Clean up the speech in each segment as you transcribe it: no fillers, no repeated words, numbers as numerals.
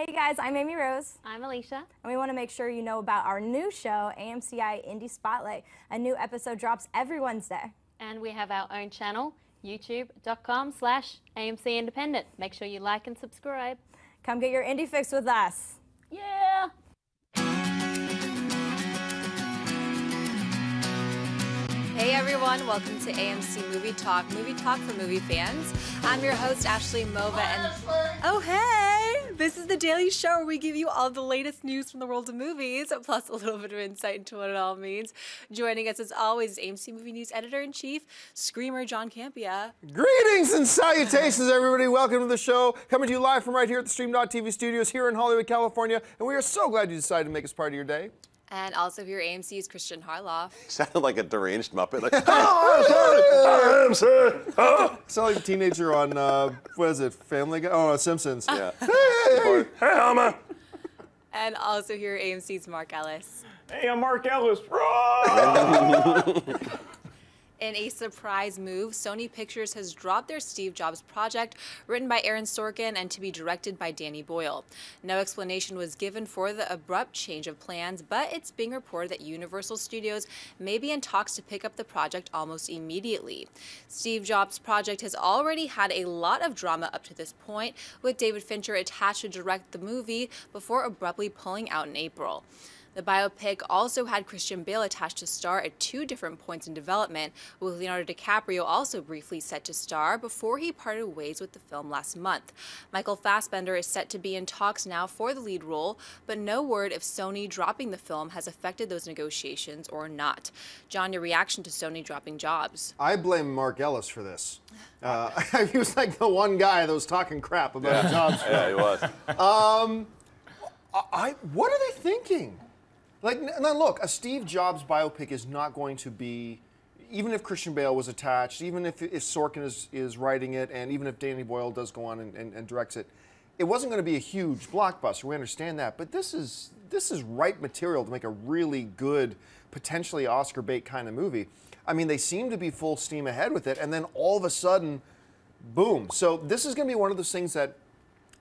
Hey guys, I'm Amy Rose. I'm Alicia. And we want to make sure you know about our new show, AMCI Indie Spotlight. A new episode drops every Wednesday. And we have our own channel, youtube.com/AMC Independent. Make sure you like and subscribe. Come get your indie fix with us. Yeah! Hey everyone, welcome to AMC Movie Talk for movie fans. I'm your host, Ashley Mova, and oh hey! This is the daily show where we give you all the latest news from the world of movies, plus a little bit of insight into what it all means. Joining us as always is AMC Movie News Editor-in-Chief, Screamer John Campia. Greetings and salutations, everybody. Welcome to the show. Coming to you live from right here at the Stream.TV studios here in Hollywood, California. And we are so glad you decided to make us part of your day. And also here, AMC's Christian Harloff. Sounded like a deranged Muppet. Like, oh, I'm sorry. Oh. Sound like a teenager on, what is it, Family Guy? Oh, Simpsons. Yeah. Hey! Hey, Alma. And also here, AMC's Mark Ellis. Hey, I'm Mark Ellis. In a surprise move, Sony Pictures has dropped their Steve Jobs project, written by Aaron Sorkin and to be directed by Danny Boyle. No explanation was given for the abrupt change of plans, but it's being reported that Universal Studios may be in talks to pick up the project almost immediately. Steve Jobs' project has already had a lot of drama up to this point, with David Fincher attached to direct the movie before abruptly pulling out in April. The biopic also had Christian Bale attached to star at 2 different points in development, with Leonardo DiCaprio also briefly set to star before he parted ways with the film last month. Michael Fassbender is set to be in talks now for the lead role, but no word if Sony dropping the film has affected those negotiations or not. John, your reaction to Sony dropping Jobs? I blame Mark Ellis for this. He was like the one guy that was talking crap about Jobs. Yeah, he was. What are they thinking? Like, now look, a Steve Jobs biopic is not going to be, even if Christian Bale was attached, even if Sorkin is writing it, and even if Danny Boyle does go on and directs it, it wasn't going to be a huge blockbuster. We understand that, but this is ripe material to make a really good, potentially Oscar bait kind of movie. I mean, they seem to be full steam ahead with it, and then all of a sudden, boom. So this is going to be one of those things that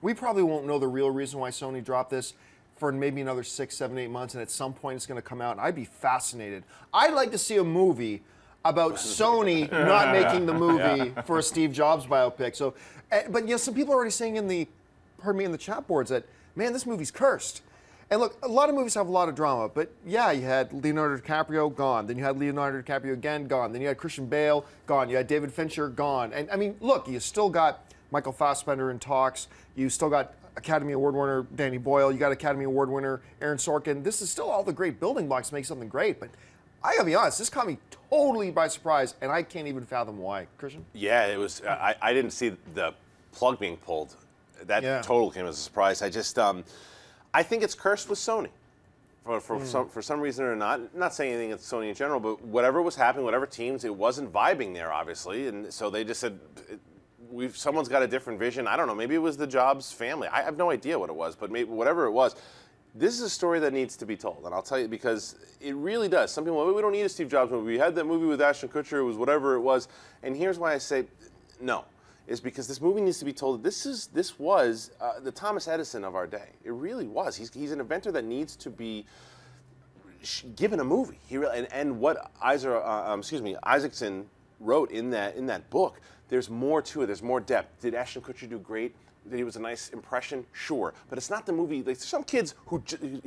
we probably won't know the real reason why Sony dropped this for maybe another 6, 7, 8 months, and at some point it's going to come out, and I'd be fascinated. I'd like to see a movie about Sony not making the movie for a Steve Jobs biopic. So, but you know, some people are already saying in the chat boards that, man, this movie's cursed. And look, a lot of movies have a lot of drama, but yeah, you had Leonardo DiCaprio, gone. Then you had Leonardo DiCaprio again, gone. Then you had Christian Bale, gone. You had David Fincher, gone. And I mean, look, you still got Michael Fassbender in talks. You still got Academy Award winner Danny Boyle. You got Academy Award winner Aaron Sorkin. This is still all the great building blocks to make something great. But I gotta be honest, this caught me totally by surprise, and I can't even fathom why. Christian? Yeah, it was. I didn't see the plug being pulled. That total came as a surprise. I just, I think it's cursed with Sony. For some reason or not saying anything against Sony in general, but whatever was happening, whatever teams, it wasn't vibing there, obviously. And so they just said, someone's got a different vision. I don't know. Maybe it was the Jobs family. I have no idea what it was, but maybe whatever it was, this is a story that needs to be told. And I'll tell you, because it really does. Some people, well, we don't need a Steve Jobs movie. We had that movie with Ashton Kutcher. It was whatever it was. And here's why I say no. Is because this movie needs to be told. This was the Thomas Edison of our day. It really was. He's an inventor that needs to be given a movie. And what Isaacson wrote in that book. There's more to it. There's more depth. Did Ashton Kutcher do great? Did he was a nice impression? Sure. But it's not the movie. Like, some kids who,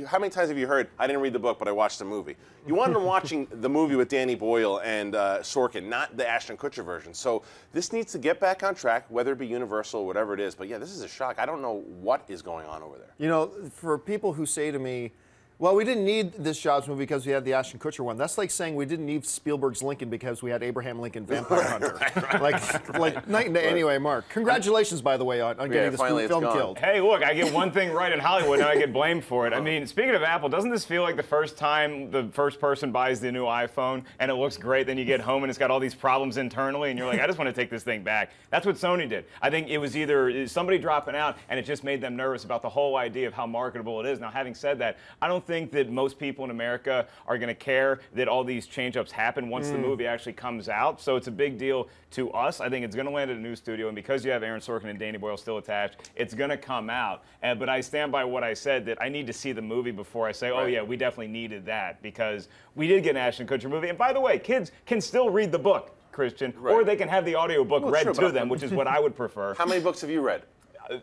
how many times have you heard, I didn't read the book, but I watched the movie? You wanted them watching the movie with Danny Boyle and Sorkin, not the Ashton Kutcher version. So this needs to get back on track, whether it be Universal or whatever it is. But yeah, this is a shock. I don't know what is going on over there. You know, for people who say to me, well, we didn't need this Jobs movie because we had the Ashton Kutcher one. That's like saying we didn't need Spielberg's Lincoln because we had Abraham Lincoln Vampire Hunter. Like night and day. Anyway, Mark, congratulations, by the way, on getting this film killed. Hey, look, I get one thing right in Hollywood, and I get blamed for it. I mean, speaking of Apple, doesn't this feel like the first time the first person buys the new iPhone and it looks great, then you get home and it's got all these problems internally, and you're like, I just want to take this thing back. That's what Sony did. I think it was either somebody dropping out, and it just made them nervous about the whole idea of how marketable it is. Now, having said that, I don't don't think that most people in America are going to care that all these change-ups happen once the movie actually comes out. So it's a big deal to us. I think it's going to land at a new studio, and because you have Aaron Sorkin and Danny Boyle still attached, it's going to come out. But I stand by what I said, that I need to see the movie before I say, oh yeah, we definitely needed that, because we did get an Ashton Kutcher movie. And by the way, kids can still read the book, Christian, or they can have the audiobook read to them, which is what I would prefer. How many books have you read?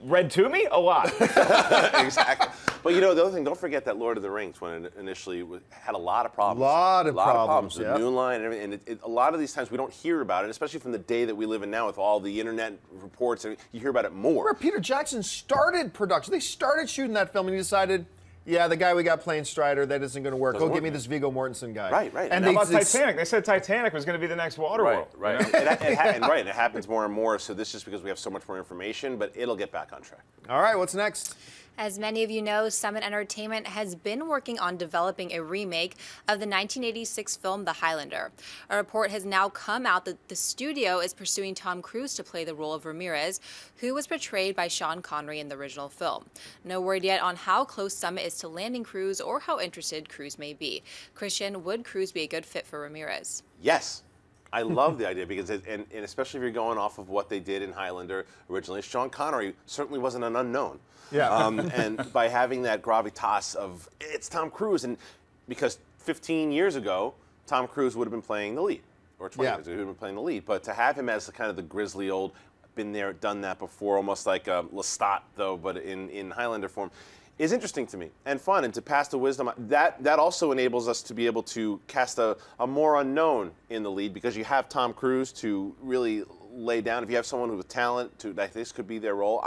Read to me? A lot. Exactly. But you know, the other thing, don't forget that Lord of the Rings, when it initially had a lot of problems. A lot of problems. The new line and everything. And a lot of these times we don't hear about it, especially from the day that we live in now with all the internet reports. And you hear about it more. Where Peter Jackson started production. They started shooting that film and he decided, yeah, the guy we got playing Strider, that isn't going to work. Go get me this Viggo Mortensen guy. Right. And how about Titanic? They said Titanic was going to be the next Waterworld. Right. You know? and it happens more and more. So this is just because we have so much more information, but it'll get back on track. All right, what's next? As many of you know, Summit Entertainment has been working on developing a remake of the 1986 film The Highlander. A report has now come out that the studio is pursuing Tom Cruise to play the role of Ramirez, who was portrayed by Sean Connery in the original film. No word yet on how close Summit is to landing Cruise or how interested Cruise may be. Christian, would Cruise be a good fit for Ramirez? Yes. I love the idea because, and especially if you're going off of what they did in Highlander originally, Sean Connery certainly wasn't an unknown. Yeah. And by having that gravitas of, it's Tom Cruise, and because 15 years ago, Tom Cruise would have been playing the lead, or 20 years ago, he would have been playing the lead. But to have him as the kind of the grizzly old, been there, done that before, almost like Lestat, though, but in Highlander form, is interesting to me and fun, and to pass the wisdom. That also enables us to be able to cast a more unknown in the lead, because you have Tom Cruise to really lay down. If you have someone with talent, that this could be their role.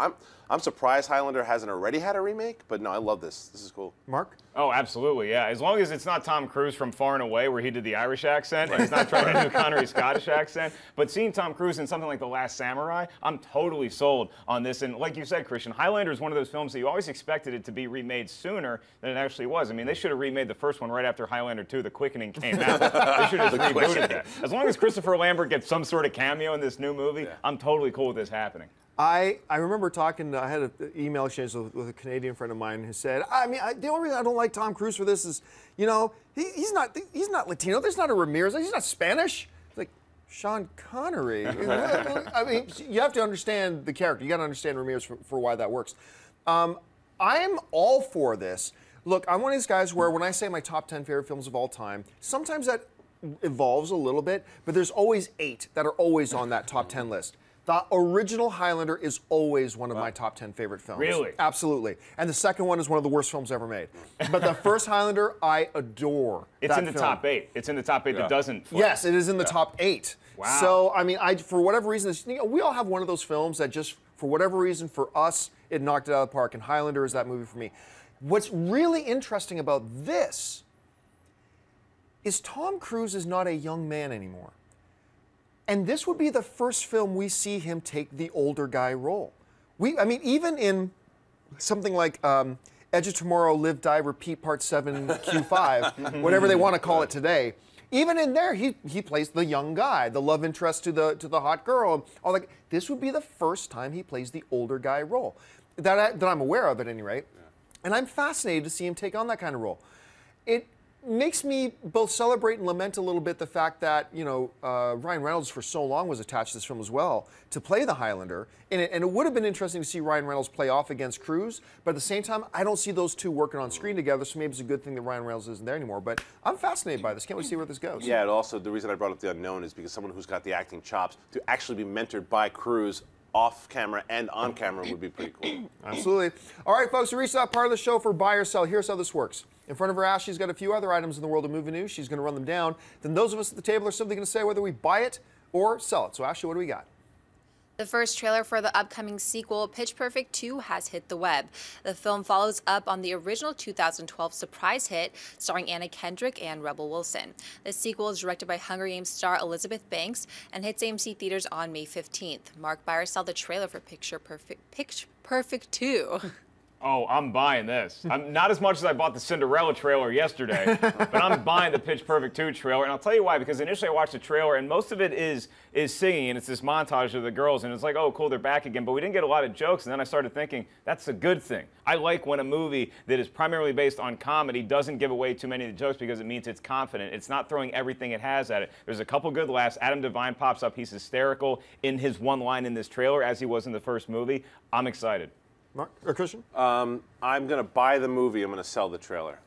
I'm surprised Highlander hasn't already had a remake, but no, I love this. This is cool. Mark? Oh, absolutely, yeah. As long as it's not Tom Cruise from Far and Away, where he did the Irish accent, and he's not trying to do Connery's Scottish accent. But seeing Tom Cruise in something like The Last Samurai, I'm totally sold on this. And like you said, Christian, Highlander is one of those films that you always expected it to be remade sooner than it actually was. I mean, they should have remade the first one right after Highlander 2, The Quickening, came out. They should have just rebooted that. As long as Christopher Lambert gets some sort of cameo in this new movie, I'm totally cool with this happening. I remember I had an email exchange with a Canadian friend of mine who said, the only reason I don't like Tom Cruise for this is, you know, he's not Latino. There's not a Ramirez. He's not Spanish. It's like, Sean Connery. I mean, you have to understand the character. You got to understand Ramirez for why that works. I'm all for this. Look, I'm one of these guys where when I say my top 10 favorite films of all time, sometimes that evolves a little bit, but there's always 8 that are always on that top 10 list. The original Highlander is always one of my top 10 favorite films. Really? Absolutely. And the second one is one of the worst films ever made. But the first Highlander, I adore. It's in the top 8. It's in the top 8 that doesn't flip. Yes, it is in the top 8. Wow. So, I mean, for whatever reason, we all have one of those films that just, for whatever reason, for us, it knocked it out of the park. And Highlander is that movie for me. What's really interesting about this is Tom Cruise is not a young man anymore. And this would be the first film we see him take the older guy role. I mean, even in something like Edge of Tomorrow, Live, Die, Repeat, Part 7, Q5, whatever they want to call it today, even in there, he plays the young guy, the love interest to the hot girl. And all that. This would be the first time he plays the older guy role that I'm aware of, at any rate. Yeah. And I'm fascinated to see him take on that kind of role. It makes me both celebrate and lament a little bit the fact that, you know, Ryan Reynolds for so long was attached to this film as well to play the Highlander. And it would have been interesting to see Ryan Reynolds play off against Cruise, but at the same time, I don't see those two working on screen together, so maybe it's a good thing that Ryan Reynolds isn't there anymore. But I'm fascinated by this. Can't wait to see where this goes. Yeah, and also the reason I brought up the unknown is because someone who's got the acting chops to actually be mentored by Cruise off camera and on camera would be pretty cool. Absolutely. All right, folks, we reached that part of the show for Buy or Sell. Here's how this works. In front of her, Ashley's got a few other items in the world of movie news. She's going to run them down. Then those of us at the table are simply going to say whether we buy it or sell it. So, Ashley, what do we got? The first trailer for the upcoming sequel, Pitch Perfect 2, has hit the web. The film follows up on the original 2012 surprise hit starring Anna Kendrick and Rebel Wilson. The sequel is directed by Hunger Games star Elizabeth Banks and hits AMC theaters on May 15th. Mark, buy or sell the trailer for Pitch Perfect 2. Oh, I'm buying this. I'm not as much as I bought the Cinderella trailer yesterday, but I'm buying the Pitch Perfect 2 trailer. And I'll tell you why, because initially I watched the trailer and most of it is singing, and it's this montage of the girls, and it's like, oh, cool, they're back again. But we didn't get a lot of jokes, and then I started thinking, that's a good thing. I like when a movie that is primarily based on comedy doesn't give away too many of the jokes because it means it's confident. It's not throwing everything it has at it. There's a couple good laughs. Adam Devine pops up. He's hysterical in his one line in this trailer, as he was in the first movie. I'm excited. Mark or Christian? I'm going to buy the movie. I'm going to sell the trailer.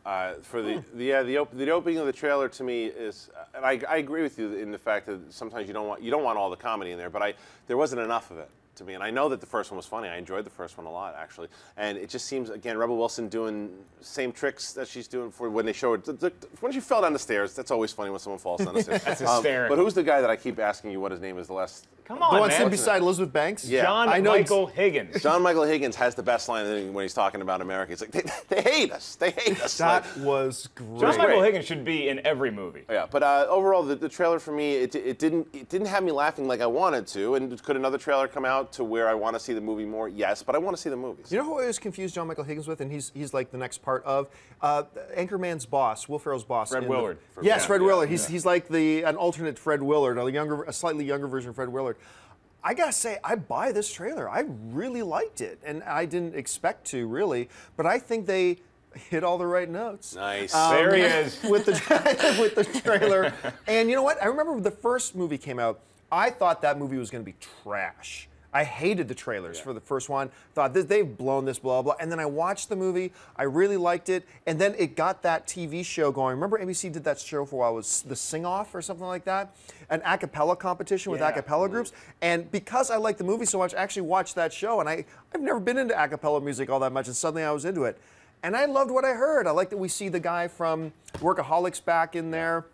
For the opening of the trailer to me is, and I agree with you in the fact that sometimes you don't want all the comedy in there, but there wasn't enough of it to me. And I know that the first one was funny. I enjoyed the first one a lot, actually. And it just seems, again, Rebel Wilson doing same tricks that she's doing for when they show her. When she fell down the stairs, that's always funny when someone falls down the stairs. That's hysterical. But who's the guy that I keep asking you what his name is the last? Come on, the one man. sitting beside Elizabeth Banks? Yeah. John Michael Higgins. John Michael Higgins has the best line when he's talking about America. It's like, they hate us. They hate us. That was great. John Michael Higgins should be in every movie. Yeah, but overall, the trailer for me, it didn't have me laughing like I wanted to. And could another trailer come out to where I want to see the movie more? Yes, but I want to see the movies. You know who I always confused John Michael Higgins with, and he's like the next part of Anchorman's boss, Will Ferrell's boss. Fred Willard. Yes, Fred Willard. He's like an alternate Fred Willard, a slightly younger version of Fred Willard. I gotta say, I buy this trailer. I really liked it, and I didn't expect to really, but I think they hit all the right notes. Nice. There he is. with the trailer. And you know what? I remember when the first movie came out, I thought that movie was going to be trash. I hated the trailers for the first one. Thought they've blown this, blah, blah. And then I watched the movie. I really liked it. And then it got that TV show going. Remember NBC did that show for a while. It was the Sing Off or something like that? An a cappella competition with a cappella groups. And because I liked the movie so much, I actually watched that show. And I've never been into a cappella music all that much. And suddenly I was into it. And I loved what I heard. I like that we see the guy from Workaholics back in there.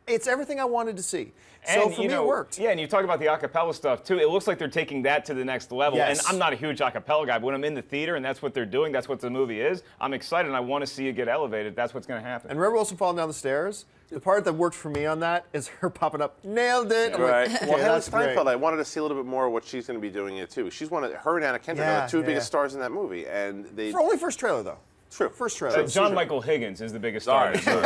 It's everything I wanted to see. So for me, it worked. Yeah, and you talk about the acapella stuff, too. It looks like they're taking that to the next level. Yes. And I'm not a huge acapella guy, but when I'm in the theater and that's what they're doing, that's what the movie is, I'm excited and I want to see it get elevated. That's what's going to happen. And Rebel Wilson falling down the stairs, the part that worked for me on that is her popping up, nailed it. Yeah. Right. Like, Well, yeah, Haley that's great. Steinfeld, I wanted to see a little bit more of what she's going to be doing it, too. She's her and Anna Kendrick are the two biggest stars in that movie. And they Only first trailer, though. True. First trailer. John Michael Higgins is the biggest star. Sure.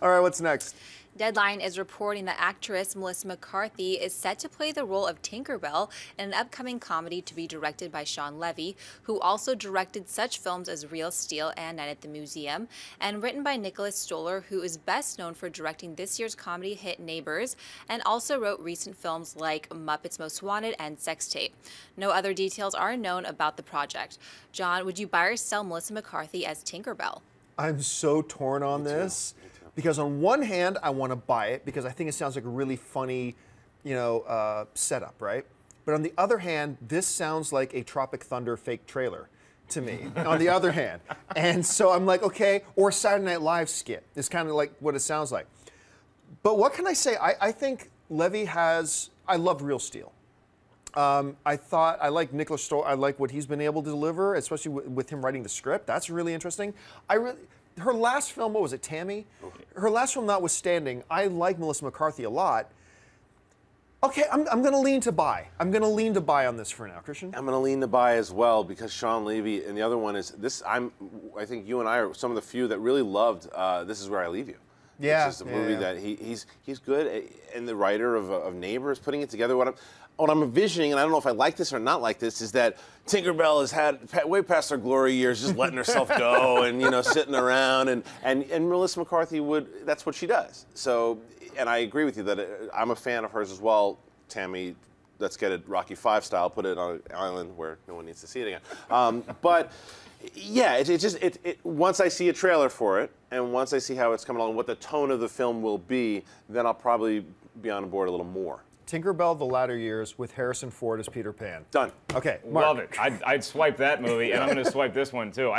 All right, what's next? Deadline is reporting that actress Melissa McCarthy is set to play the role of Tinkerbell in an upcoming comedy to be directed by Sean Levy, who also directed such films as Real Steel and Night at the Museum, and written by Nicholas Stoller, who is best known for directing this year's comedy hit Neighbors, and also wrote recent films like Muppets Most Wanted and Sex Tape. No other details are known about the project. John, would you buy or sell Melissa McCarthy as Tinkerbell? I'm so torn on this. Because on one hand, I want to buy it because I think it sounds like a really funny, setup, right? But on the other hand, this sounds like a Tropic Thunder fake trailer to me, on the other hand. And so I'm like, okay, or Saturday Night Live skit. It's kind of like what it sounds like. But what can I say? I think Levy I loved Real Steel. I like Nicholas Stoller. I like what he's been able to deliver, especially with him writing the script. That's really interesting. Her last film, what was it, Tammy? Her last film notwithstanding, I like Melissa McCarthy a lot. Okay, I'm going to lean to buy. I'm going to lean to buy on this for now. Christian? I'm going to lean to buy as well because Sean Levy, and the other one is this. I think you and I are some of the few that really loved This Is Where I Leave You. Yeah. Which is a movie that he's good, and the writer of Neighbors, putting it together. What I'm envisioning, and I don't know if I like this or not like this, is that Tinkerbell has had way past her glory years, just letting herself go and sitting around, and Melissa McCarthy that's what she does. So, and I agree with you that I'm a fan of hers as well. Tammy, let's get it Rocky V style, put it on an island where no one needs to see it again. But yeah, once I see a trailer for it, and once I see how it's coming along, what the tone of the film will be, then I'll probably be on board a little more. Tinkerbell, The Latter Years, with Harrison Ford as Peter Pan. Done. Okay, Mark. Love it. I'd swipe that movie, and I'm going to swipe this one, too.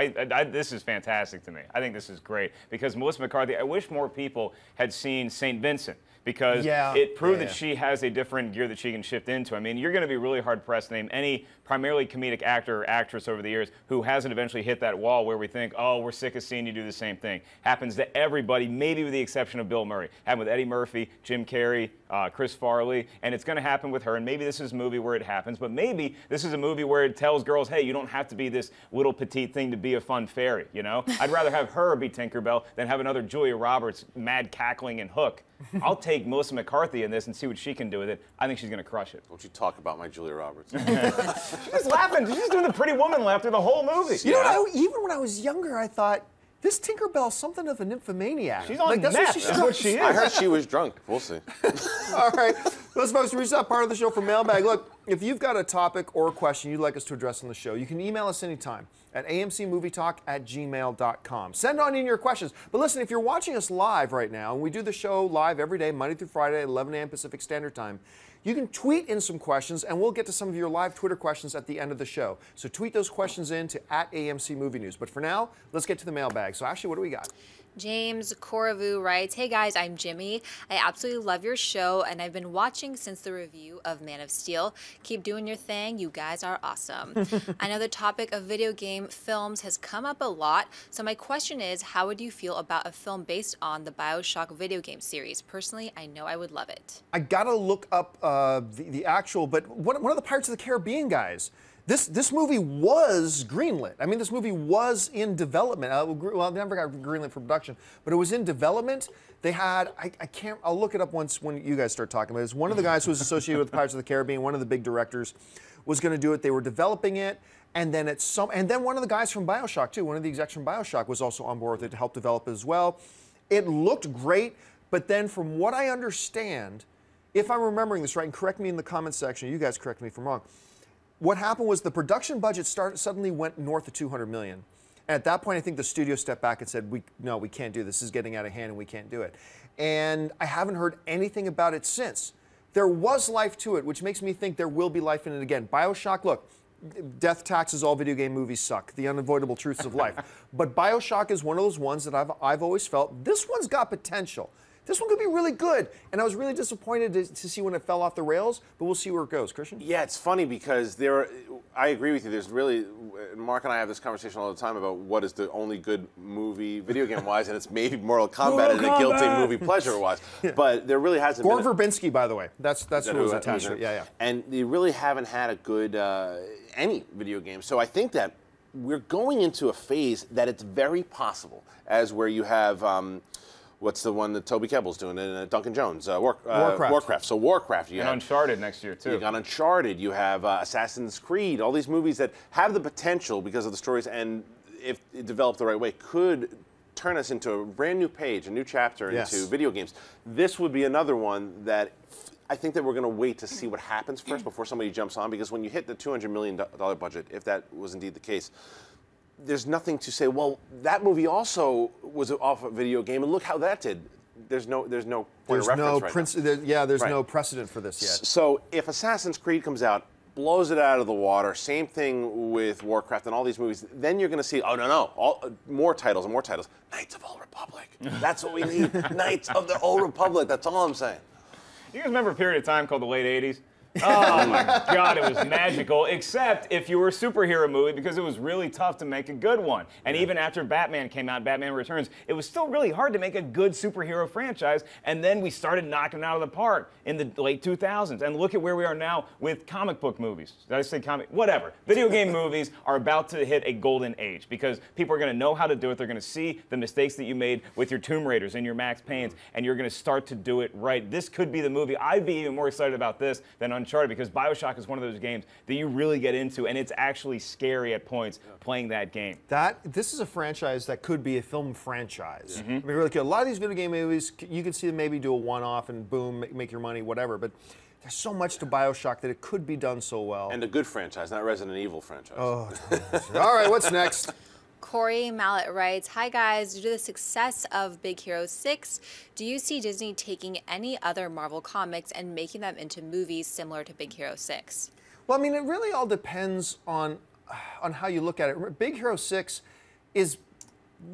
This is fantastic to me. I think this is great, because Melissa McCarthy, I wish more people had seen St. Vincent, because it proved that she has a different gear that she can shift into. I mean, you're going to be really hard-pressed to name any primarily comedic actor or actress over the years who hasn't eventually hit that wall where we think, oh, we're sick of seeing you do the same thing. Happens to everybody, maybe with the exception of Bill Murray. Happened with Eddie Murphy, Jim Carrey, Chris Farley, and it's going to happen with her, and maybe this is a movie where it happens, but maybe this is a movie where it tells girls, hey, you don't have to be this little petite thing to be a fun fairy, you know? I'd rather have her be Tinkerbell than have another Julia Roberts mad cackling and Hook. I'll take Melissa McCarthy in this and see what she can do with it. I think she's going to crush it. Don't you talk about my Julia Roberts. She's laughing. She's doing the Pretty Woman laugh through the whole movie. You know, even when I was younger, I thought, this Tinkerbell's something of a nymphomaniac. She's on meth. That's what she is. I heard she was drunk. We'll see. All right. Those folks, reach out part of the show for Mailbag. Look, if you've got a topic or a question you'd like us to address on the show, you can email us anytime at amcmovietalk@gmail.com. Send on in your questions. But listen, if you're watching us live right now, and we do the show live every day, Monday through Friday at 11 a.m. Pacific Standard Time, you can tweet in some questions, and we'll get to some of your live Twitter questions at the end of the show. So tweet those questions in to @AMC Movie News. But for now, let's get to the mailbag. So Ashley, what do we got? James Koravu writes, hey guys, I'm Jimmy. I absolutely love your show, and I've been watching since the review of Man of Steel. Keep doing your thing. You guys are awesome. I know the topic of video game films has come up a lot, so my question is, how would you feel about a film based on the Bioshock video game series? Personally, I know I would love it. I gotta look up the actual, but one of the Pirates of the Caribbean guys, this movie was greenlit. I mean, this movie was in development. Well, it never got greenlit for production, but it was in development. They had, I'll look it up once when you guys start talking about it. It's one of the guys who was associated with Pirates of the Caribbean, one of the big directors, was gonna do it. They were developing it, and then one of the guys from Bioshock too, one of the execs from Bioshock was also on board with it to help develop it as well. It looked great, but then from what I understand, if I'm remembering this right, and correct me in the comments section, you guys correct me if I'm wrong, what happened was the production budget suddenly went north of $200 million. And at that point, I think the studio stepped back and said, no, we can't do this. This is getting out of hand and we can't do it. And I haven't heard anything about it since. There was life to it, which makes me think there will be life in it again. Bioshock, look, death, taxes, all video game movies suck. The unavoidable truths of life. But Bioshock is one of those ones that I've always felt, this one's got potential. This one could be really good, and I was really disappointed to see when it fell off the rails, but we'll see where it goes. Christian? Yeah, it's funny because I agree with you. There's really, Mark and I have this conversation all the time about what is the only good movie, video game-wise, and it's maybe Mortal Kombat and a guilty movie pleasure-wise. Yeah. But there really hasn't been. Gore Verbinski, by the way. That's who was attached to it. Yeah. And they really haven't had a good, any video game. So I think that we're going into a phase that it's very possible, as where you have, what's the one that Toby Kebbell's doing? Duncan Jones, Warcraft. So Warcraft. You have Uncharted next year, too. You got Uncharted. You have Assassin's Creed. All these movies that have the potential because of the stories, and if developed the right way, could turn us into a brand new page, a new chapter into video games. This would be another one that I think that we're going to wait to see what happens first before somebody jumps on, because when you hit the $200 million budget, if that was indeed the case, there's nothing to say, well, that movie also was off a video game, and look how that did. There's no point of reference right now. There's no precedent for this yet. So if Assassin's Creed comes out, blows it out of the water, same thing with Warcraft and all these movies, then you're going to see, oh, no, more titles and more titles. Knights of the Old Republic. That's what we need. Knights of the Old Republic. That's all I'm saying. You guys remember a period of time called the late 80s? Oh my God, it was magical, except if you were a superhero movie, because it was really tough to make a good one. And even after Batman came out, Batman Returns, it was still really hard to make a good superhero franchise. And then we started knocking it out of the park in the late 2000s. And look at where we are now with comic book movies. Did I say comic? Whatever. Video game movies are about to hit a golden age because people are going to know how to do it. They're going to see the mistakes that you made with your Tomb Raiders and your Max Paynes, and you're going to start to do it right. This could be the movie. I'd be even more excited about this than Uncharted, because Bioshock is one of those games that you really get into, and it's actually scary at points playing that game. This is a franchise that could be a film franchise. I mean, really, a lot of these video game movies, you can see them maybe do a one-off and boom, make your money, whatever. But there's so much to Bioshock that it could be done so well. And a good franchise, not Resident Evil franchise. Oh, all right, what's next? Corey Mallet writes, hi guys, due to the success of Big Hero 6, do you see Disney taking any other Marvel comics and making them into movies similar to Big Hero 6? Well, I mean, it really all depends on how you look at it. Big Hero 6 is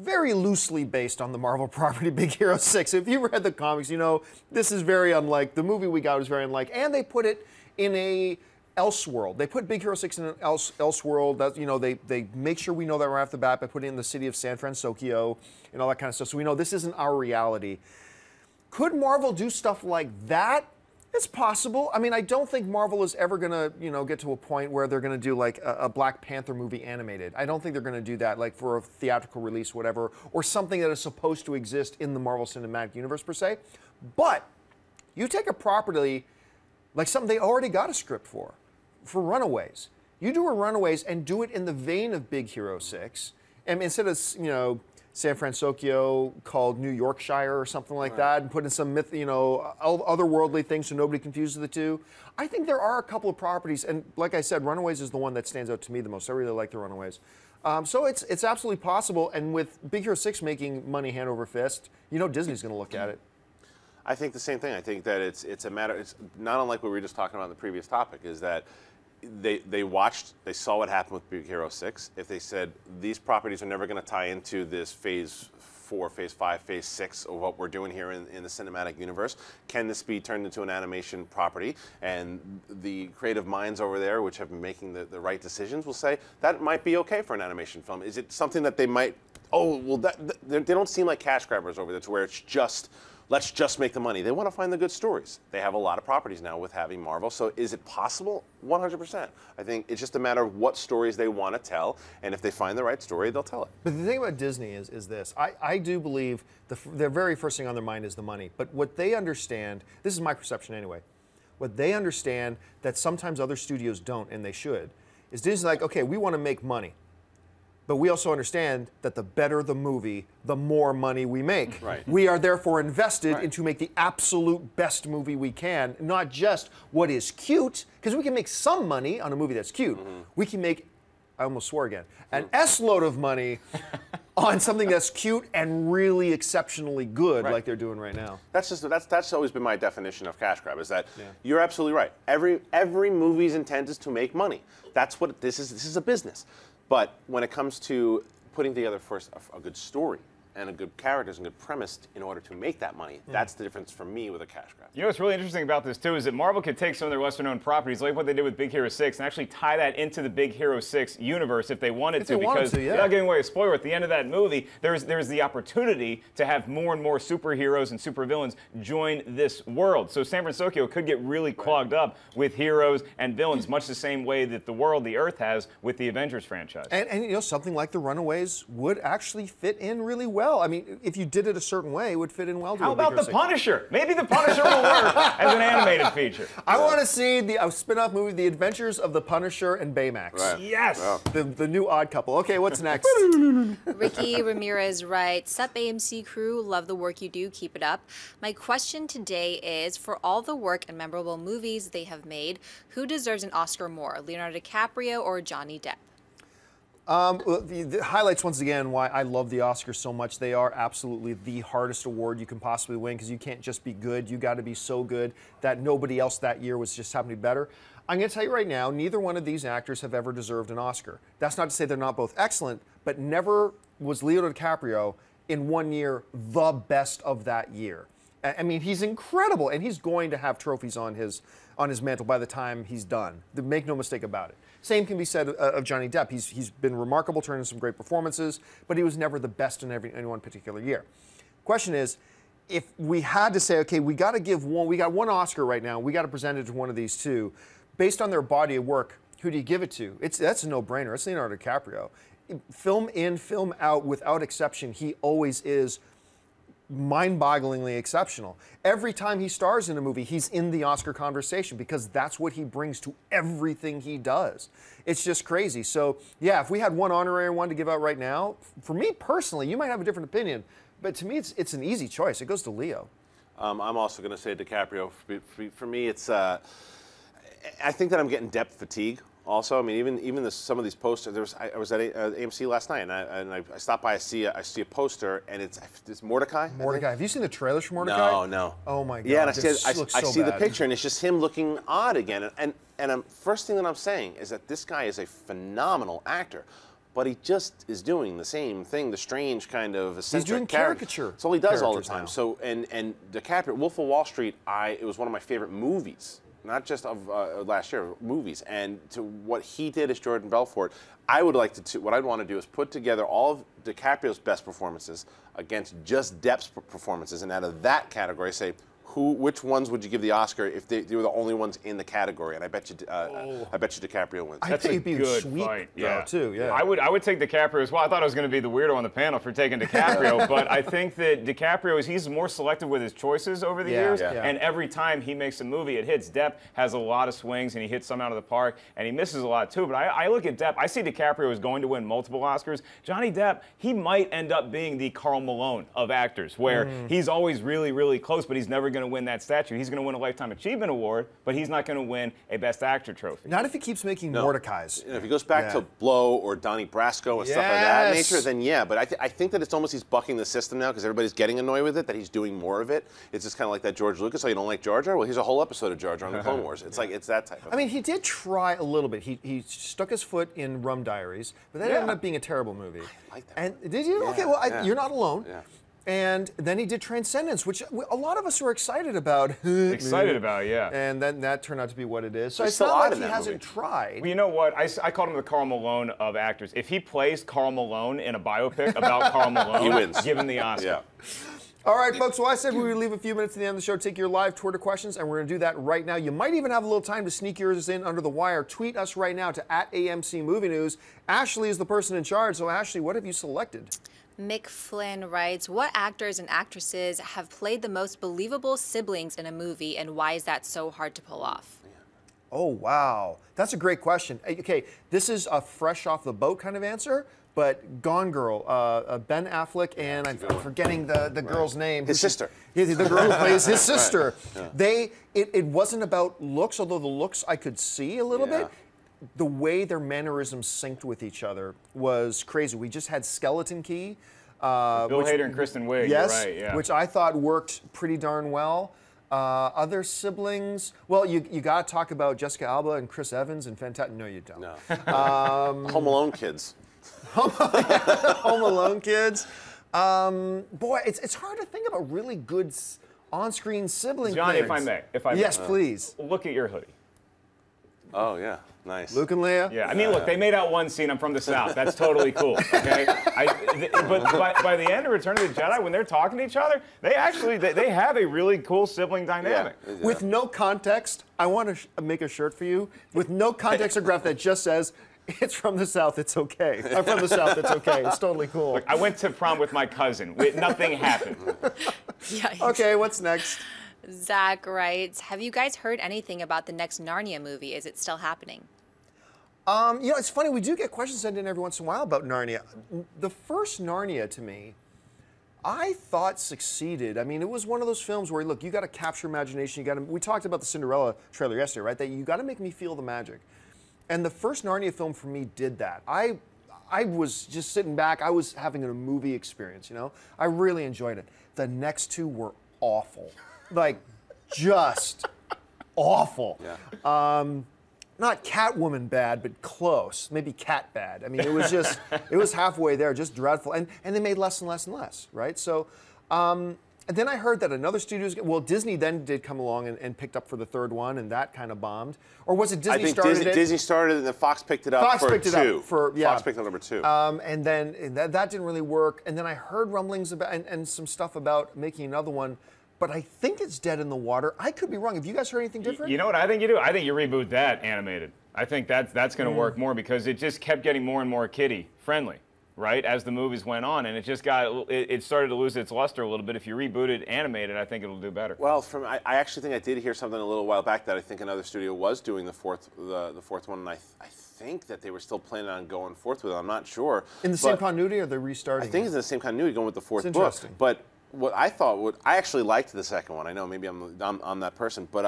very loosely based on the Marvel property Big Hero 6. If you read the comics, you know this is very unlike. The movie we got was very unlike. And they put it in a Elseworld. They put Big Hero 6 in an Elseworld. That, you know, they make sure we know that right off the bat by putting in the city of San Francisco and all that kind of stuff. So we know this isn't our reality. Could Marvel do stuff like that? It's possible. I mean, I don't think Marvel is ever going to, get to a point where they're going to do like a Black Panther movie animated. I don't think they're going to do that, like for a theatrical release, whatever, or something that is supposed to exist in the Marvel Cinematic Universe per se. But you take a property like something they already got a script for Runaways. You do a Runaways and do it in the vein of Big Hero 6, and instead of San Francisco called New Yorkshire or something like that, and put in some myth, otherworldly things so nobody confuses the two. I think there are a couple of properties, and like I said, Runaways is the one that stands out to me the most. I really like the Runaways. So it's absolutely possible, and with Big Hero 6 making money hand over fist, Disney's going to look at it. I think the same thing. I think that it's a matter. It's not unlike what we were just talking about in the previous topic. Is that they saw what happened with Big Hero 6. If they said these properties are never going to tie into this Phase 4, Phase 5, Phase 6 of what we're doing here in the cinematic universe, can this be turned into an animation property? And the creative minds over there, which have been making the right decisions, will say that might be okay for an animation film. Is it something that they might? Oh, well, they don't seem like cash grabbers over there, to where it's just, let's just make the money. They want to find the good stories. They have a lot of properties now with having Marvel. So is it possible? 100%. I think it's just a matter of what stories they want to tell, and if they find the right story, they'll tell it. But the thing about Disney is this. I do believe their very first thing on their mind is the money. But what they understand, this is my perception anyway, what they understand that sometimes other studios don't, and they should, is Disney's like, okay, we want to make money. But we also understand that the better the movie, the more money we make. Right. We are therefore invested into make the absolute best movie we can, not just what is cute, because we can make some money on a movie that's cute. We can make, I almost swore again, an S-load of money on something that's cute and really exceptionally good, like they're doing right now. That's always been my definition of cash grab. Is that you're absolutely right. Every movie's intent is to make money. That's what this is. This is a business. But when it comes to putting together first a good story and a good characters and good premise in order to make that money, that's the difference for me with a cash grab. What's really interesting about this too is that Marvel could take some of their lesser-known properties, like what they did with Big Hero 6, and actually tie that into the Big Hero 6 universe if they wanted to. Because without giving away a spoiler, at the end of that movie, there's the opportunity to have more and more superheroes and supervillains join this world. So San Francisco could get really clogged up with heroes and villains, much the same way that the Earth has with the Avengers franchise. And something like the Runaways would actually fit in really well. I mean, if you did it a certain way, it would fit in well to How a Big about Hero the 6. Punisher? Maybe the Punisher will work as an animated feature. I want to see a spin-off movie, The Adventures of the Punisher and Baymax. Right. Yes! Wow. The new odd couple. Okay, what's next? Ricky Ramirez writes, "Sup AMC crew, love the work you do, keep it up. My question today is, for all the work and memorable movies they have made, who deserves an Oscar more, Leonardo DiCaprio or Johnny Depp?" The highlights once again why I love the Oscars so much. They are absolutely the hardest award you can possibly win, because you can't just be good. You got to be so good that nobody else that year was just happening to be better. I'm going to tell you right now, neither one of these actors have ever deserved an Oscar. That's not to say they're not both excellent, but never was Leonardo DiCaprio in one year the best of that year. I mean, he's incredible, and he's going to have trophies on his mantle by the time he's done. Make no mistake about it. Same can be said of Johnny Depp. He's been remarkable, turned in some great performances, but he was never the best in any one particular year. Question is, if we had to say, okay, we got to give one, we got one Oscar right now, we got to present it to one of these two, based on their body of work, who do you give it to? That's a no-brainer. It's Leonardo DiCaprio. Film in, film out, without exception, he always is mind-bogglingly exceptional. Every time he stars in a movie, he's in the Oscar conversation, because that's what he brings to everything he does. It's just crazy. So, yeah, if we had one honorary one to give out right now, for me personally, you might have a different opinion, but to me, it's an easy choice. It goes to Leo. I'm also going to say DiCaprio. For me, it's. I think that I'm getting Depp fatigue. Also, I mean, even some of these posters. I was at AMC last night, and I stopped by. I see a poster, and it's Mordecai. Mordecai. Have you seen the trailers for Mordecai? No. Oh my God. Yeah, and I see bad. the picture, and it's just him looking odd again. And first thing that I'm saying is that this guy is a phenomenal actor, but he just is doing the same thing, the strange kind of eccentric He's doing caricature. That's all he does all the time. Now. So and DiCaprio, Wolf of Wall Street, it was one of my favorite movies. Not just of last year, movies. And to what he did as Jordan Belfort, I would like to, what I'd want to do is put together all of DiCaprio's best performances against just Depp's performances, and out of that category say, which ones would you give the Oscar if they were the only ones in the category? And I bet you DiCaprio wins. I think it'd be good sweet fight. too. Yeah. I would take DiCaprio as well. I thought I was going to be the weirdo on the panel for taking DiCaprio, but I think that DiCaprio he's more selective with his choices over the years, and every time he makes a movie, it hits. Depp has a lot of swings, and he hits some out of the park, and he misses a lot too. But I look at Depp. I see DiCaprio as going to win multiple Oscars. Johnny Depp, he might end up being the Karl Malone of actors, where he's always really, really close, but he's never going to win that statue. He's going to win a Lifetime Achievement Award, but he's not going to win a Best Actor trophy. Not if he keeps making Mordecai's. If he goes back to Blow or Donnie Brasco and stuff like that nature, then yeah. But I think that it's almost he's bucking the system now because everybody's getting annoyed with it, that he's doing more of it. It's just kind of like that George Lucas, oh, you don't like Jar Jar? Well, here's a whole episode of Jar Jar on the Clone Wars. It's like, it's that type of I mean, he did try a little bit. He stuck his foot in Rum Diaries, but that ended up being a terrible movie. I like that and did you? Okay, well, you're not alone. Yeah. And then he did Transcendence, which a lot of us were excited about. And then that turned out to be what it is. So it's not like he hasn't tried. Well, you know what? I called him the Karl Malone of actors. If he plays Karl Malone in a biopic about Karl Malone, he wins. Give him the Oscar. Yeah. All right, folks, well, I said we would leave a few minutes at the end of the show, take your live Twitter questions, and we're going to do that right now. You might even have a little time to sneak yours in under the wire. Tweet us right now to @AMC Movie News. Ashley is the person in charge, so Ashley, what have you selected? Mick Flynn writes, what actors and actresses have played the most believable siblings in a movie, and why is that so hard to pull off? Oh, wow. That's a great question. Okay, this is a fresh off the boat kind of answer, but Gone Girl, Ben Affleck, and I'm forgetting the girl's name. His sister. Yeah, the girl who plays his sister. It wasn't about looks, although the looks I could see a little bit. The way their mannerisms synced with each other was crazy. We just had Skeleton Key. Bill Hader and Kristen Wiig, yes, you're right, which I thought worked pretty darn well. Other siblings, well, you got to talk about Jessica Alba and Chris Evans and Fantastic. No, you don't. No. Home Alone kids. Home Alone kids. Boy, it's hard to think about really good on-screen sibling Johnny, things. if I may. Yes, please. Look at your hoodie. Oh, yeah. Nice. Luke and Leia? Yeah, I mean, look, they made out one scene, I'm from the South. That's totally cool, okay? But by the end of Return of the Jedi, when they're talking to each other, they actually, they have a really cool sibling dynamic. Yeah. With no context, I want to make a shirt for you with no context or graph that just says, it's from the South, it's okay. I'm from the South, it's okay. It's totally cool. Look, I went to prom with my cousin. Nothing happened. Okay, what's next? Zach writes, have you guys heard anything about the next Narnia movie? Is it still happening? You know, it's funny, we do get questions sent in every once in a while about Narnia. The first Narnia, to me, I thought succeeded. I mean, it was one of those films where, look, you got to capture imagination. We talked about the Cinderella trailer yesterday, right? That you got to make me feel the magic. And the first Narnia film for me did that. I was just sitting back. I was having a movie experience, you know? I really enjoyed it. The next two were awful. Like, just awful. Yeah. Not Catwoman bad, but close. Maybe Cat bad. I mean, it was just, it was halfway there, just dreadful. And they made less and less and less, right? So, and then I heard that another studio's, well, Disney then did come along and picked up for the third one, and that kind of bombed. Or was it Disney started it? Disney started it, and then Fox picked it up Fox for picked it two. Up for, yeah. Fox picked up number 2. And then that didn't really work. And then I heard rumblings about, and some stuff about making another one. But I think it's dead in the water. I could be wrong. Have you guys heard anything different? You know what I think you do? I think you reboot that animated. I think that's going to work more because it just kept getting more and more kiddie friendly, right? As the movies went on, and it started to lose its luster a little bit. If you reboot it animated, I think it'll do better. Well, I actually think I did hear something a little while back that I think another studio was doing the fourth one, and I think that they were still planning on going forth with it. I'm not sure. In the same continuity, or they're restarting? I think it's in the same continuity, going with the fourth book. Interesting. But what I actually liked the second one. I know maybe I'm that person, but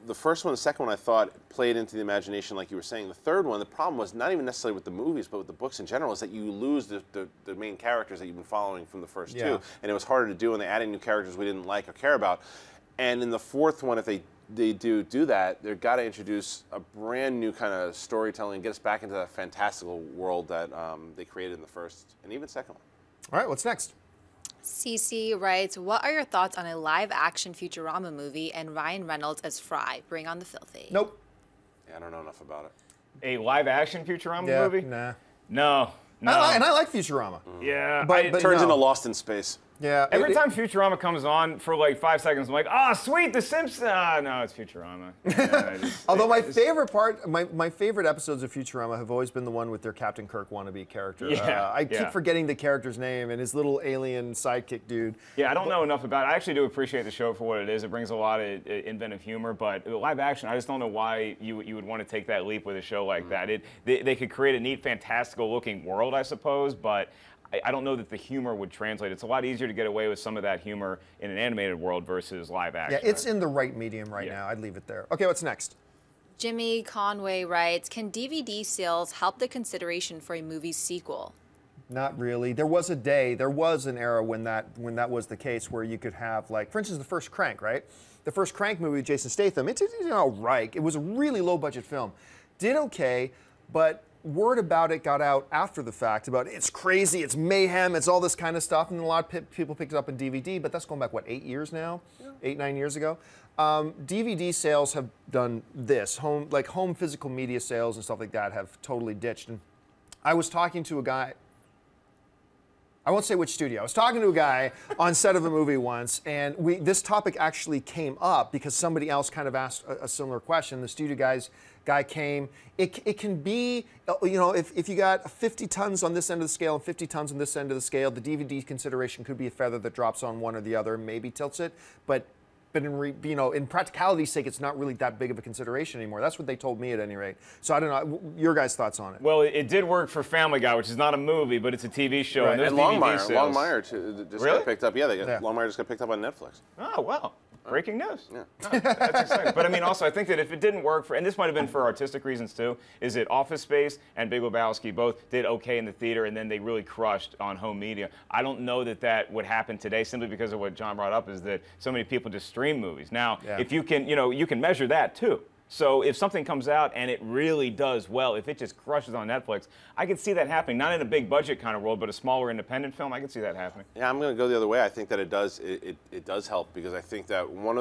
the first one, the second one, I thought played into the imagination, like you were saying. The third one, the problem was not even necessarily with the movies, but with the books in general, is that you lose the main characters that you've been following from the first two, and it was harder to do, and they added new characters we didn't like or care about. And in the fourth one, if they do that, they've got to introduce a brand new kind of storytelling and get us back into that fantastical world that they created in the first and even second one. All right, what's next? CC writes, what are your thoughts on a live-action Futurama movie and Ryan Reynolds as Fry? Bring on the filthy. Nope. Yeah, I don't know enough about it. A live-action Futurama movie? Nah. No. And I like Futurama. Yeah. But it turns into Lost in Space. Yeah. Every time Futurama comes on for like 5 seconds, I'm like, ah, sweet, The Simpsons. Ah, no, it's Futurama. Yeah, Although my favorite episodes of Futurama have always been the one with their Captain Kirk wannabe character. Yeah, I keep forgetting the character's name and his little alien sidekick dude. Yeah, I don't know enough about it. I actually do appreciate the show for what it is. It brings a lot of inventive humor, but live action, I just don't know why you would want to take that leap with a show like that. They could create a neat, fantastical looking world, I suppose, but I don't know that the humor would translate. It's a lot easier to get away with some of that humor in an animated world versus live action. Yeah, it's in the right medium right now. I'd leave it there. Okay, what's next? Jimmy Conway writes, can DVD sales help the consideration for a movie's sequel? Not really. There was an era when that was the case, where you could have, like, for instance, the first Crank, right? The first Crank movie with Jason Statham, it's all right. It was a really low-budget film. Did okay, but word about it got out after the fact about it's crazy, it's mayhem, it's all this kind of stuff, and a lot of people picked it up on DVD, but that's going back, what, 8 years now? Yeah. 8, 9 years ago? DVD sales have done this. Home physical media sales and stuff like that have totally ditched. And I was talking to a guy, I won't say which studio. I was talking to a guy on set of a movie once, and this topic actually came up because somebody else kind of asked a similar question. The studio guy came. It can be, you know, if you got 50 tons on this end of the scale and 50 tons on this end of the scale, the DVD consideration could be a feather that drops on one or the other and maybe tilts it, but in practicality's sake, it's not really that big of a consideration anymore. That's what they told me at any rate. So I don't know, your guys' thoughts on it. Well, it did work for Family Guy, which is not a movie, but it's a TV show. Right. And Longmire just really? got picked up. Yeah, Longmire just got picked up on Netflix. Oh, wow. Breaking news. Yeah. Oh, that's exciting. But I mean, also, I think that if it didn't work and this might have been for artistic reasons too, is that Office Space and Big Lebowski both did okay in the theater, and then they really crushed on home media. I don't know that would happen today, simply because of what John brought up, is that so many people just stream movies. Now, if you can, you can measure that too. So if something comes out and it really does well, if it just crushes on Netflix, I could see that happening. Not in a big budget kind of world, but a smaller independent film, I could see that happening. Yeah, I'm going to go the other way. I think that it does help, because I think that what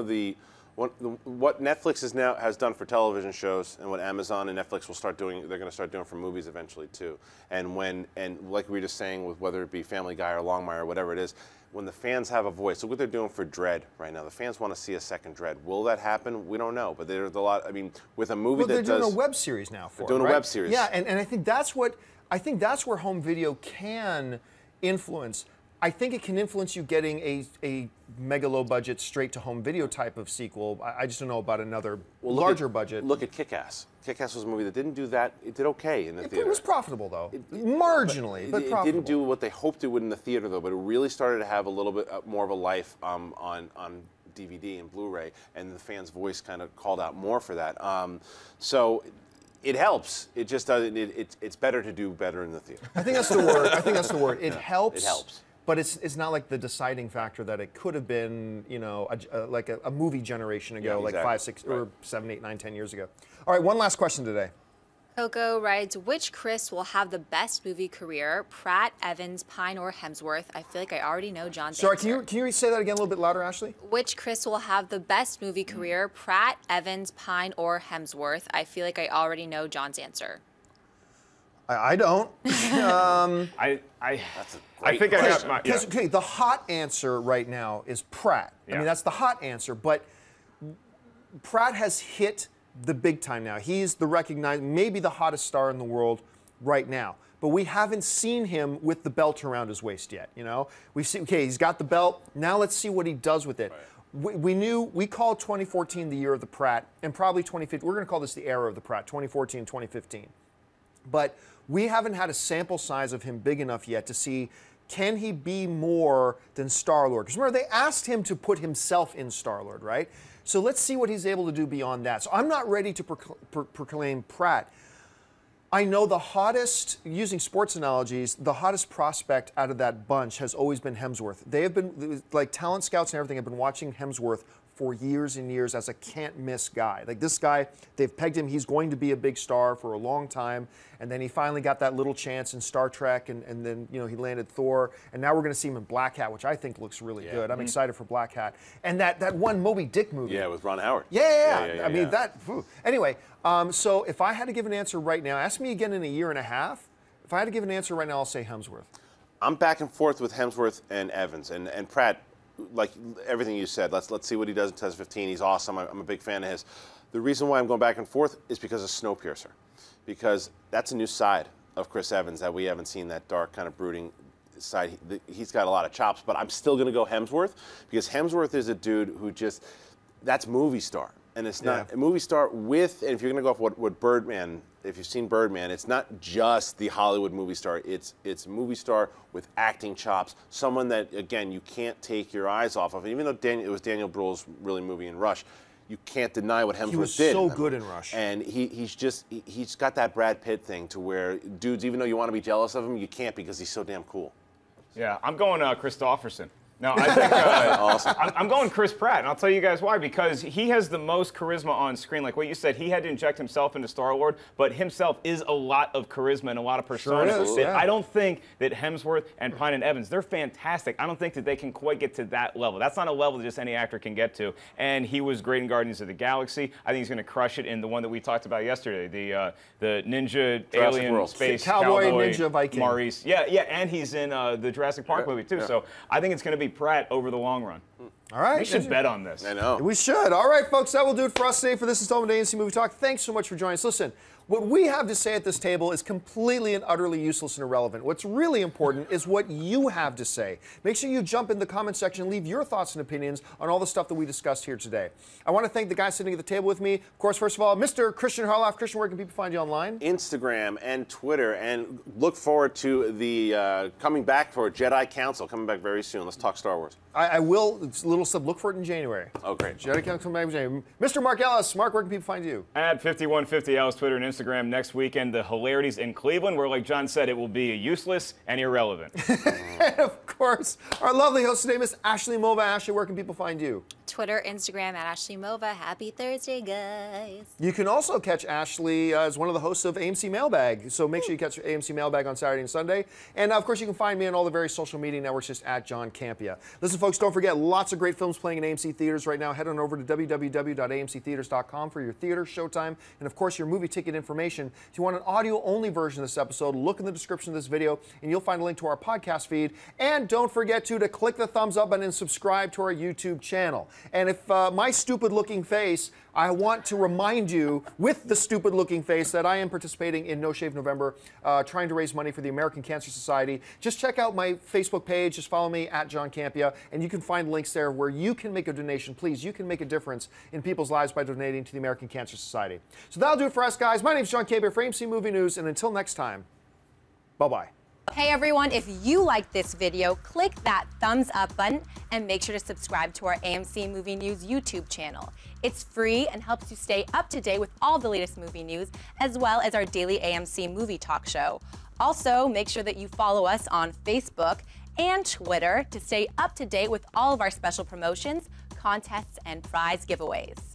Netflix has done for television shows, and what Amazon and Netflix will start doing, they're going to start doing for movies eventually too. And like we were just saying, with whether it be Family Guy or Longmire or whatever it is, when the fans have a voice, look what they're doing for Dredd right now. The fans want to see a second Dredd. Will that happen? We don't know. But there's a lot. I mean, with a movie they're doing a web series now for it, doing a web series. Yeah, and I think that's where home video can influence. I think it can influence you getting a mega low budget straight to home video type of sequel. I just don't know about another larger budget. Look at Kick-Ass. Kick-Ass was a movie that didn't do that. It did okay in the theater. It was profitable though, marginally, but profitable. It didn't do what they hoped it would in the theater though, but it really started to have a little bit more of a life on DVD and Blu-ray, and the fans' voice kind of called out more for that. So it helps. It just doesn't. It's better to do better in the theater. I think that's the word. It helps. It helps. But it's not like the deciding factor that it could have been, like a movie generation ago, exactly. like 5, 6, or 7, 8, 9, 10 years ago. All right, one last question today. Coco writes, which Chris will have the best movie career? Pratt, Evans, Pine, or Hemsworth? I feel like I already know John's answer. Sorry, can you say that again a little bit louder, Ashley? Which Chris will have the best movie career? Pratt, Evans, Pine, or Hemsworth? I feel like I already know John's answer. I don't. I think I got my. Okay, the hot answer right now is Pratt. Yeah. I mean, that's the hot answer. But Pratt has hit the big time now. He's the recognized, maybe the hottest star in the world right now. But we haven't seen him with the belt around his waist yet. We've seen. Okay, he's got the belt. Now let's see what he does with it. Right. We called 2014 the year of the Pratt, and probably 2015. We're going to call this the era of the Pratt, 2014, 2015. But we haven't had a sample size of him big enough yet to see, can he be more than Star-Lord? Because remember, they asked him to put himself in Star-Lord, right? So let's see what he's able to do beyond that. So I'm not ready to proclaim Pratt. I know the hottest, using sports analogies, the hottest prospect out of that bunch has always been Hemsworth. They have been, like talent scouts and everything, have been watching Hemsworth for years and years as a can't-miss guy. Like this guy, they've pegged him, he's going to be a big star for a long time, and then he finally got that little chance in Star Trek, and then he landed Thor, and now we're going to see him in Black Hat, which I think looks really good. I'm excited for Black Hat. And that one Moby Dick movie. Yeah, with Ron Howard. Yeah. I mean, that... Whew. Anyway, so if I had to give an answer right now, ask me again in a year and a half, if I had to give an answer right now, I'll say Hemsworth. I'm back and forth with Hemsworth and Evans and Pratt. Like everything you said, let's see what he does in 2015. He's awesome. I'm a big fan of his. The reason why I'm going back and forth is because of Snowpiercer, because that's a new side of Chris Evans that we haven't seen, that dark kind of brooding side. He's got a lot of chops, but I'm still going to go Hemsworth because Hemsworth is a dude who just, that's movie star. And it's not a movie star with, and if you're going to go off what Birdman, if you've seen Birdman, it's not just the Hollywood movie star. It's a movie star with acting chops, someone that, again, you can't take your eyes off of. Even though it was Daniel Bruhl's really movie in Rush, you can't deny what Hemsworth did. He was so good in Rush. And he's got that Brad Pitt thing to where dudes, even though you want to be jealous of him, you can't because he's so damn cool. Yeah, I'm going Christopherson. No, I think awesome. I'm going Chris Pratt, and I'll tell you guys why. Because he has the most charisma on screen. Like what you said, he had to inject himself into Star-Lord, but himself is a lot of charisma and a lot of persona. Sure is, yeah. I don't think that Hemsworth and Pine and Evans, they're fantastic. I don't think that they can quite get to that level. That's not a level that just any actor can get to. And he was great in Guardians of the Galaxy. I think he's going to crush it in the one that we talked about yesterday, the ninja Jurassic alien World. space Cowboy ninja Viking. Maurice. Yeah, and he's in the Jurassic Park movie too. So I think it's going to be Pratt over the long run. All right. We should bet on this. I know. We should. All right, folks, that will do it for us today for this installment of AMC Movie Talk. Thanks so much for joining us. Listen, what we have to say at this table is completely and utterly useless and irrelevant. What's really important is what you have to say. Make sure you jump in the comment section and leave your thoughts and opinions on all the stuff that we discussed here today. I want to thank the guys sitting at the table with me. Of course, first of all, Mr. Christian Harloff. Christian, where can people find you online? Instagram and Twitter, and look forward to the coming back for Jedi Council, coming back very soon. Let's talk Star Wars. I will, it's a little sub, look for it in January. Oh, great. Jedi Council coming back in January. Mr. Mark Ellis. Mark, where can people find you? At 5150 Ellis, Twitter and Instagram. Next weekend, the hilarities in Cleveland, where, like John said, it will be useless and irrelevant. And of course, our lovely host today, Miss Ashley Mova. Ashley, where can people find you? Twitter, Instagram, at Ashley Mova. Happy Thursday, guys. You can also catch Ashley as one of the hosts of AMC Mailbag. So make sure you catch AMC Mailbag on Saturday and Sunday. And of course, you can find me on all the various social media networks just at John Campia. Listen, folks, don't forget, lots of great films playing in AMC theaters right now. Head on over to www.amctheaters.com for your theater, showtime, and of course, your movie ticket information. If you want an audio-only version of this episode, look in the description of this video, and you'll find a link to our podcast feed. And don't forget to click the thumbs up button and subscribe to our YouTube channel. And if my stupid-looking face, I want to remind you, with the stupid-looking face, that I am participating in No Shave November, trying to raise money for the American Cancer Society. Just check out my Facebook page. Just follow me at John Campia, and you can find links there where you can make a donation. Please, you can make a difference in people's lives by donating to the American Cancer Society. So that'll do it for us, guys. My name's John Campia for AMC Movie News, and until next time, bye-bye. Hey everyone, if you liked this video, click that thumbs up button and make sure to subscribe to our AMC Movie News YouTube channel. It's free and helps you stay up to date with all the latest movie news, as well as our daily AMC Movie Talk show. Also, make sure that you follow us on Facebook and Twitter to stay up to date with all of our special promotions, contests, and prize giveaways.